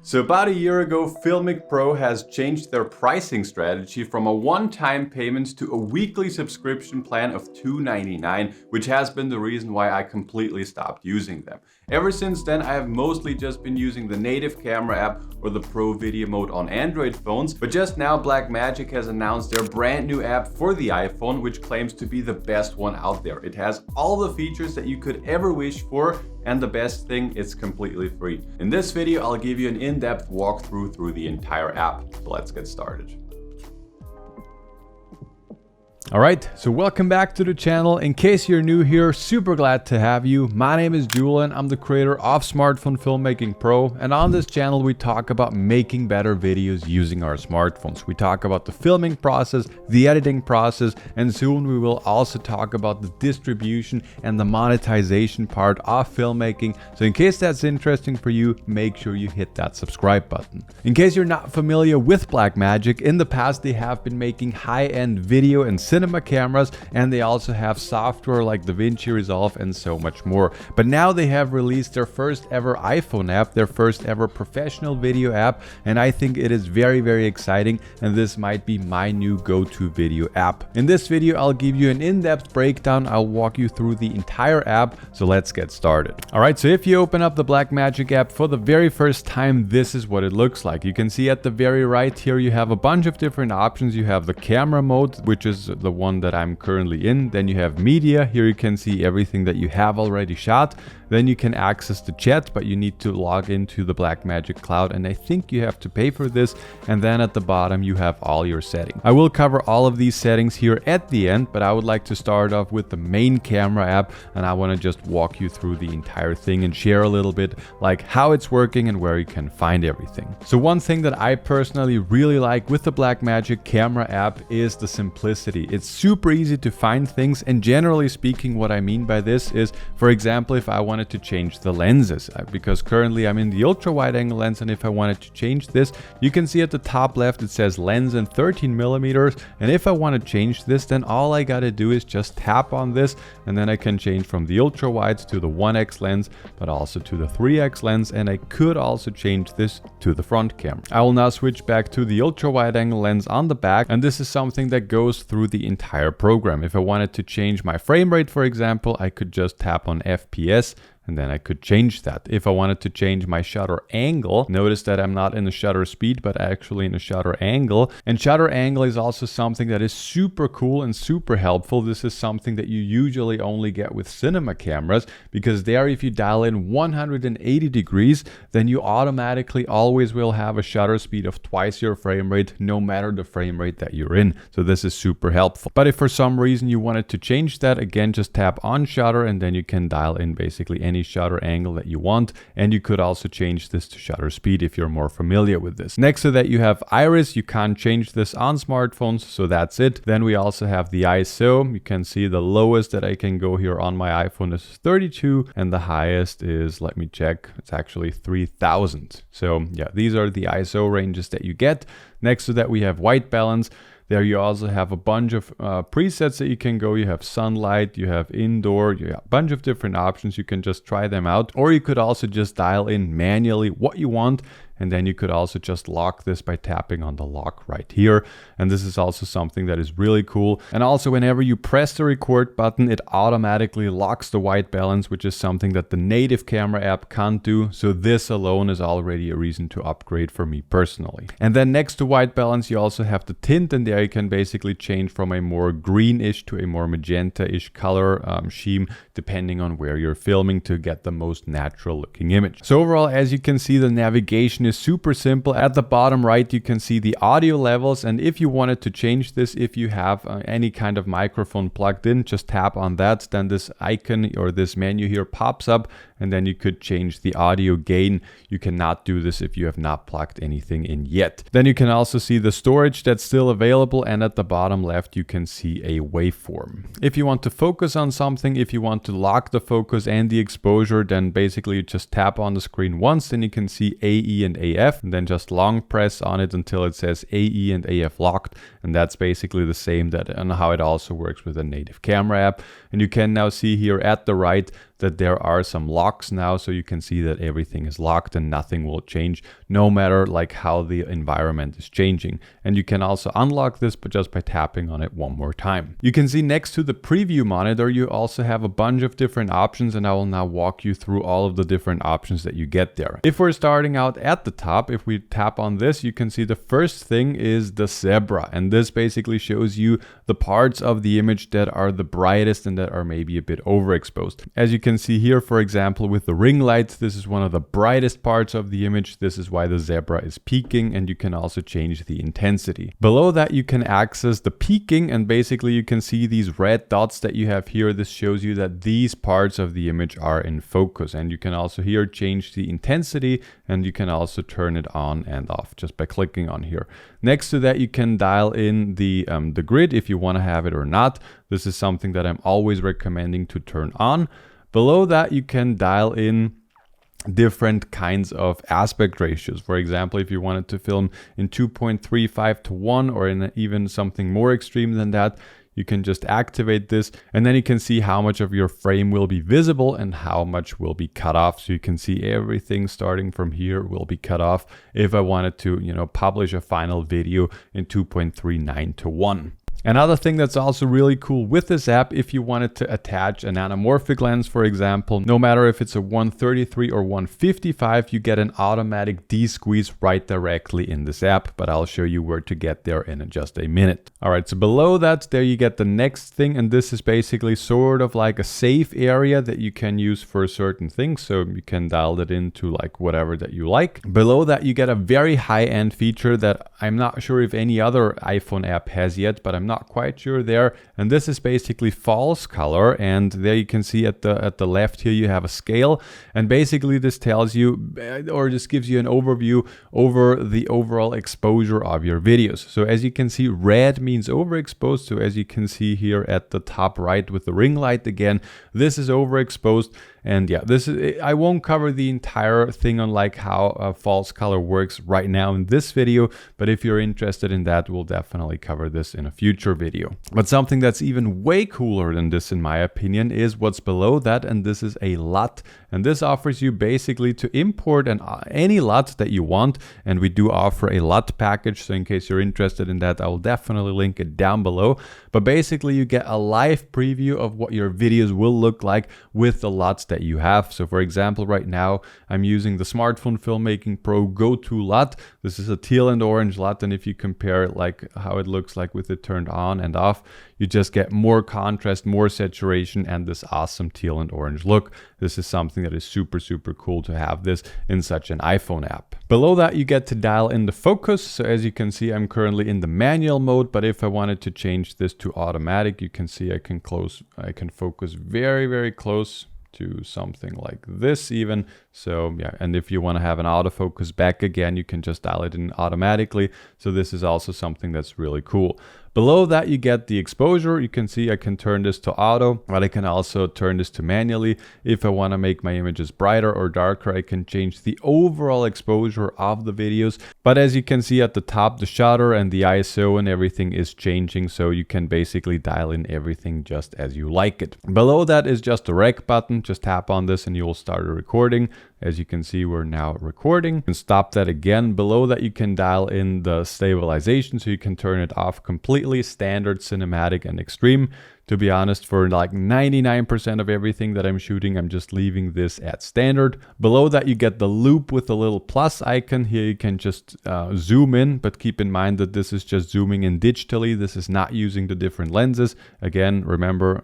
So about a year ago, Filmic Pro has changed their pricing strategy from a one-time payment to a weekly subscription plan of $2.99, which has been the reason why I completely stopped using them. Ever since then, I have mostly just been using the native camera app or the Pro video mode on Android phones, but just now Blackmagic has announced their brand new app for the iPhone, which claims to be the best one out there. It has all the features that you could ever wish for, and the best thing, it's completely free. In this video, I'll give you an in-depth walkthrough through the entire app. So let's get started. Alright, so welcome back to the channel. In case you're new here, super glad to have you. My name is Julian, I'm the creator of Smartphone Filmmaking Pro, and on this channel we talk about making better videos using our smartphones. We talk about the filming process, the editing process, and soon we will also talk about the distribution and the monetization part of filmmaking. So in case that's interesting for you, make sure you hit that subscribe button. In case you're not familiar with Blackmagic, in the past they have been making high-end video and cinema cameras, and they also have software like DaVinci Resolve and so much more. But now they have released their first ever iPhone app, their first ever professional video app, and I think it is very, very exciting, and this might be my new go-to video app. In this video, I'll give you an in-depth breakdown. I'll walk you through the entire app, so let's get started. Alright, so if you open up the Blackmagic app for the very first time, this is what it looks like. You can see at the very right here, you have a bunch of different options. You have the camera mode, which is the one that I'm currently in. Then you have media. Here you can see everything that you have already shot. Then you can access the chat, but you need to log into the Blackmagic Cloud, and I think you have to pay for this. And then at the bottom you have all your settings. I will cover all of these settings here at the end, but I would like to start off with the main camera app, and I want to just walk you through the entire thing and share a little bit like how it's working and where you can find everything. So one thing that I personally really like with the Blackmagic Camera app is the simplicity. It's super easy to find things, and generally speaking, what I mean by this is, for example, if I wanted to change the lenses, because currently I'm in the ultra wide angle lens, and if I wanted to change this, you can see at the top left it says lens in 13mm, and if I want to change this, then all I gotta do is just tap on this, and then I can change from the ultra wide to the 1x lens, but also to the 3x lens, and I could also change this to the front camera. I will now switch back to the ultra wide angle lens on the back, and this is something that goes through the entire program. If I wanted to change my frame rate, for example, I could just tap on FPS, and then I could change that. If I wanted to change my shutter angle, notice that I'm not in the shutter speed, but actually in the shutter angle. And shutter angle is also something that is super cool and super helpful. This is something that you usually only get with cinema cameras, because there, if you dial in 180 degrees, then you automatically always will have a shutter speed of twice your frame rate, no matter the frame rate that you're in. So this is super helpful. But if for some reason you wanted to change that, again, just tap on shutter, and then you can dial in basically any shutter angle that you want, and you could also change this to shutter speed if you're more familiar with this. Next to that, you have iris. You can't change this on smartphones, so that's it. Then we also have the ISO. You can see the lowest that I can go here on my iPhone is 32, and the highest is, let me check, it's actually 3000. So yeah, these are the ISO ranges that you get. Next to that, we have white balance. There you also have a bunch of presets that you can go. You have sunlight, you have indoor, you have a bunch of different options. You can just try them out, or you could also just dial in manually what you want. And then you could also just lock this by tapping on the lock right here. And this is also something that is really cool. And also, whenever you press the record button, it automatically locks the white balance, which is something that the native camera app can't do. So this alone is already a reason to upgrade for me personally. And then next to white balance, you also have the tint, and there you can basically change from a more greenish to a more magenta-ish color scheme, depending on where you're filming, to get the most natural looking image. So overall, as you can see, the navigation is super simple. At the bottom right, you can see the audio levels, and if you wanted to change this, if you have any kind of microphone plugged in, just tap on that, then this icon or this menu here pops up, and then you could change the audio gain. You cannot do this if you have not plugged anything in yet. Then you can also see the storage that's still available, and at the bottom left you can see a waveform. If you want to focus on something, if you want to lock the focus and the exposure, then basically you just tap on the screen once, then you can see AE and AF, and then just long press on it until it says AE and AF locked, and that's basically the same and how it also works with a native camera app. And you can now see here at the right that there are some locks now, so you can see that everything is locked and nothing will change no matter like how the environment is changing. And you can also unlock this but just by tapping on it one more time. You can see next to the preview monitor you also have a bunch of different options, and I will now walk you through all of the different options that you get there. If we're starting out at the top, if we tap on this, you can see the first thing is the zebra, and this basically shows you the parts of the image that are the brightest and that are maybe a bit overexposed. As you can see here, for example, with the ring lights, this is one of the brightest parts of the image. This is why the zebra is peaking, and you can also change the intensity. Below that you can access the peaking, and basically you can see these red dots that you have here. This shows you that these parts of the image are in focus, and you can also here change the intensity, and you can also turn it on and off just by clicking on here. Next to that you can dial in the grid if you want to have it or not. This is something that I'm always recommending to turn on. Below that you can dial in different kinds of aspect ratios. For example, if you wanted to film in 2.35:1 or in even something more extreme than that, you can just activate this, and then you can see how much of your frame will be visible and how much will be cut off. So you can see everything starting from here will be cut off if I wanted to, publish a final video in 2.39:1. Another thing that's also really cool with this app, if you wanted to attach an anamorphic lens, for example, no matter if it's a 133 or 155, you get an automatic desqueeze right directly in this app, but I'll show you where to get there in just a minute. All right, so below that, there you get the next thing, and this is basically sort of like a safe area that you can use for certain things, so you can dial it into like whatever that you like. Below that, you get a very high-end feature that I'm not sure if any other iPhone app has yet, but I'm not quite sure there, and this is basically false color. And there you can see at the left here you have a scale, and basically this tells you or just gives you an overview over the overall exposure of your videos. So as you can see, red means overexposed. So as you can see here at the top right with the ring light again, this is overexposed. And yeah, I won't cover the entire thing on like how false color works right now in this video, but if you're interested in that, we'll definitely cover this in a future video. But something that's even way cooler than this, in my opinion, is what's below that, and this is a LUT. And this offers you basically to import any LUT that you want, and we do offer a LUT package, so in case you're interested in that, I will definitely link it down below. But basically you get a live preview of what your videos will look like with the LUTs that you have. So for example, right now I'm using the smartphone Filmmaking Pro Go-To LUT. This is a teal and orange LUT, and if you compare it like how it looks like with it turned on and off, you just get more contrast, more saturation, and this awesome teal and orange look. This is something that is super, super cool to have this in such an iPhone app. Below that, you get to dial in the focus. So as you can see, I'm currently in the manual mode, but if I wanted to change this to automatic, you can see I can focus very, very close to something like this even. So yeah, and if you want to have an autofocus back again, you can just dial it in automatically. So this is also something that's really cool. Below that, you get the exposure. You can see I can turn this to auto, but I can also turn this to manually. If I want to make my images brighter or darker, I can change the overall exposure of the videos. But as you can see at the top, the shutter and the ISO and everything is changing, so you can basically dial in everything just as you like it. Below that is just a rec button. Just tap on this and you will start a recording. As you can see, we're now recording. And stop that again. Below that, you can dial in the stabilization, so you can turn it off completely, standard, cinematic, and extreme. To be honest, for like 99% of everything that I'm shooting, I'm just leaving this at standard. Below that, you get the loop with the little plus icon. Here you can just zoom in, but keep in mind that this is just zooming in digitally. This is not using the different lenses. Again, remember,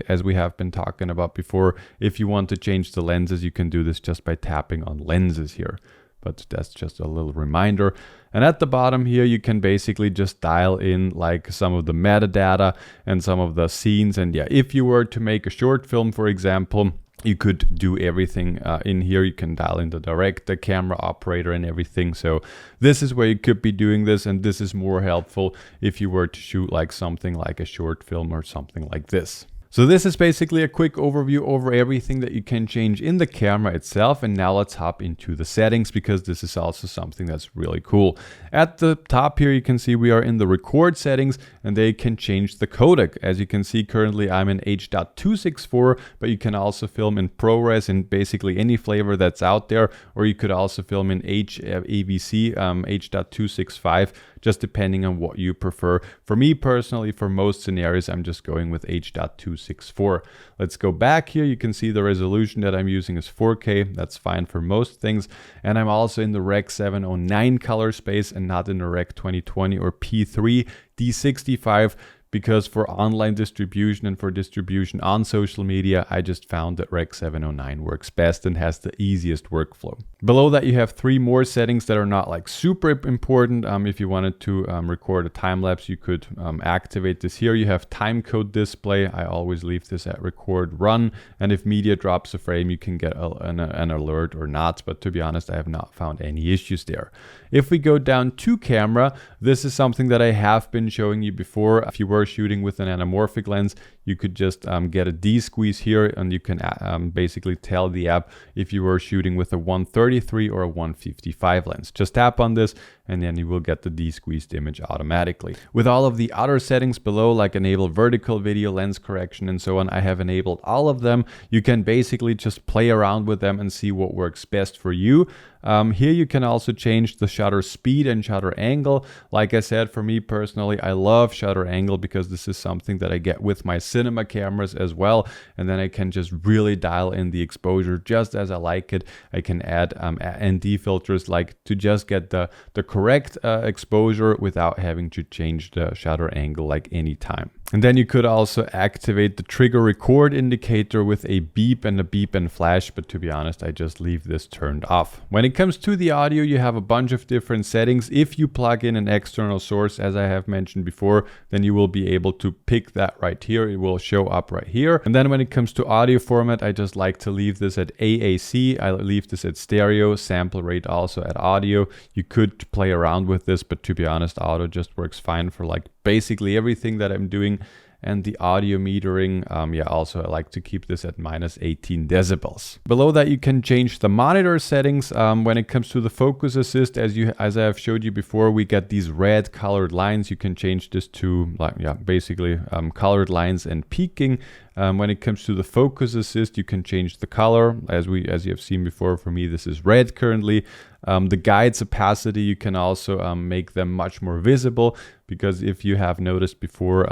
as we have been talking about before, if you want to change the lenses, you can do this just by tapping on lenses here. But that's just a little reminder. And at the bottom here, you can basically just dial in like some of the metadata and some of the scenes. And yeah, if you were to make a short film, for example, you could do everything in here. You can dial in the director, camera operator, and everything. So this is where you could be doing this, and this is more helpful if you were to shoot like something like a short film or something like this. So this is basically a quick overview over everything that you can change in the camera itself. And now let's hop into the settings, because this is also something that's really cool. At the top here, you can see we are in the record settings, and they can change the codec. As you can see, currently I'm in H.264, but you can also film in ProRes in basically any flavor that's out there, or you could also film in AVC, H.265, just depending on what you prefer. For me personally, for most scenarios, I'm just going with H.264. Let's go back here. You can see the resolution that I'm using is 4K. That's fine for most things. And I'm also in the Rec. 709 color space and not in the Rec. 2020 or P3 D65. Because for online distribution and for distribution on social media, I just found that Rec. 709 works best and has the easiest workflow. Below that, you have 3 more settings that are not like super important. If you wanted to record a time lapse, you could activate this here. You have time code display. I always leave this at record run. And if media drops a frame, you can get an alert or not. But to be honest, I have not found any issues there. If we go down to camera, this is something that I have been showing you before. If you were shooting with an anamorphic lens, you could just get a desqueeze here, and you can basically tell the app if you were shooting with a 133 or a 155 lens. Just tap on this and then you will get the desqueezed image automatically. With all of the other settings below, like enable vertical video, lens correction, and so on, I have enabled all of them. You can basically just play around with them and see what works best for you. Here you can also change the shutter speed and shutter angle. Like I said, for me personally, I love shutter angle because this is something that I get with my cinema cameras as well. And then I can just really dial in the exposure just as I like it. I can add ND filters like to just get the correct exposure without having to change the shutter angle like anytime. And then you could also activate the trigger record indicator with a beep and flash, but to be honest, I just leave this turned off. When it comes to the audio, you have a bunch of different settings. If you plug in an external source, as I have mentioned before, then you will be able to pick that right here. It will show up right here. And then when it comes to audio format, I just like to leave this at AAC. I leave this at stereo, sample rate also at audio. You could play around with this, but to be honest, auto just works fine for like basically everything that I'm doing. And the audio metering, also I like to keep this at -18 decibels. Below that, you can change the monitor settings. When it comes to the focus assist, as I have showed you before, we get these red colored lines. You can change this to basically colored lines and peaking. When it comes to the focus assist, you can change the color. As you have seen before, for me, this is red currently. The guides opacity, you can also make them much more visible, because if you have noticed before,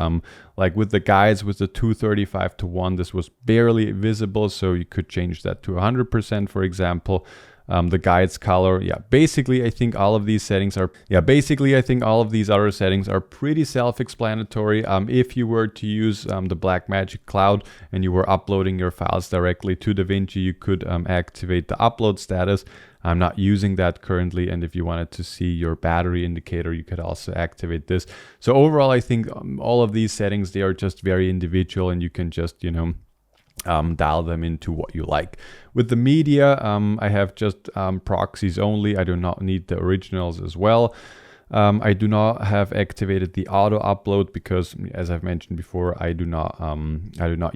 like with the guides with the 235:1, this was barely visible. So you could change that to 100%, for example. The guides color, basically I think all of these settings are, all of these other settings are pretty self-explanatory. If you were to use the Blackmagic Cloud and you were uploading your files directly to DaVinci, you could activate the upload status. I'm not using that currently, and if you wanted to see your battery indicator, you could also activate this. So overall, I think all of these settings, they are just very individual, and you can just, dial them into what you like. With the media, I have just proxies only. I do not need the originals as well. I do not have activated the auto upload because, as I've mentioned before, I do not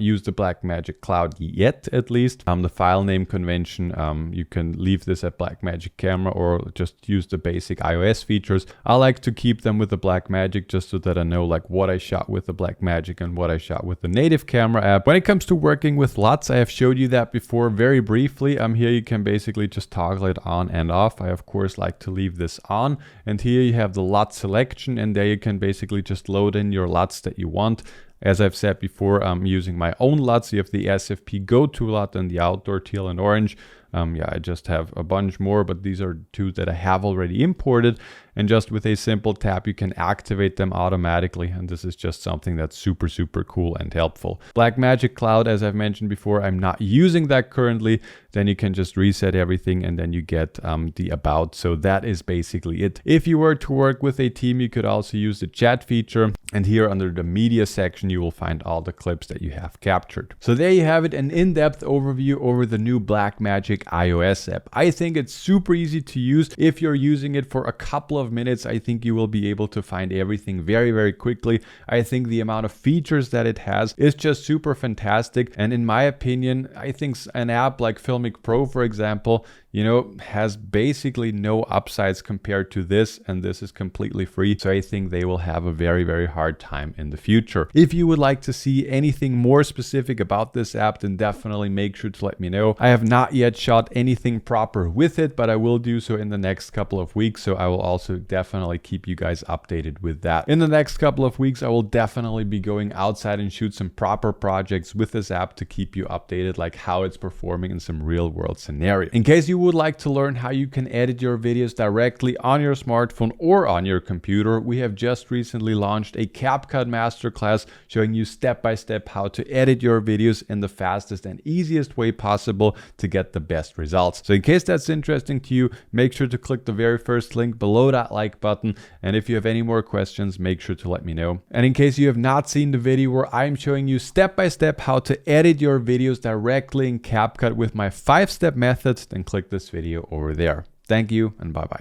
use the Blackmagic Cloud yet, at least. The file name convention, you can leave this at Blackmagic Camera or just use the basic iOS features. I like to keep them with the Blackmagic just so that I know like what I shot with the Blackmagic and what I shot with the native camera app. When it comes to working with LUTs, I have showed you that before very briefly. Here you can basically just toggle it on and off. I of course like to leave this on, and here you have the LUT selection, and there you can basically just load in your LUTs that you want. As I've said before, I'm using my own LUTs. You have the SFP Go-To LUT and the Outdoor Teal and Orange. I just have a bunch more, but these are two that I have already imported. And just with a simple tap, you can activate them automatically. And this is just something that's super, super cool and helpful. Blackmagic Cloud, as I've mentioned before, I'm not using that currently. Then you can just reset everything and then you get the about. So that is basically it. If you were to work with a team, you could also use the chat feature. And here under the media section, you will find all the clips that you have captured. So there you have it, an in-depth overview over the new Blackmagic iOS app. I think it's super easy to use. If you're using it for a couple of minutes, I think you will be able to find everything very, very quickly. I think the amount of features that it has is just super fantastic. And in my opinion, I think an app like Filmic Pro, for example, you know, has basically no upsides compared to this, and this is completely free. So I think they will have a very, very hard time in the future. If you would like to see anything more specific about this app, then definitely make sure to let me know. I have not yet shot anything proper with it, but I will do so in the next couple of weeks. So I will also definitely keep you guys updated with that. In the next couple of weeks, I will definitely be going outside and shoot some proper projects with this app to keep you updated, like how it's performing in some real world scenario. In case you would like to learn how you can edit your videos directly on your smartphone or on your computer, we have just recently launched a CapCut masterclass showing you step-by-step how to edit your videos in the fastest and easiest way possible to get the best results. So in case that's interesting to you, make sure to click the very first link below that like button. And if you have any more questions, make sure to let me know. And in case you have not seen the video where I'm showing you step-by-step how to edit your videos directly in CapCut with my 5-step method, then click this video over there. Thank you and bye-bye.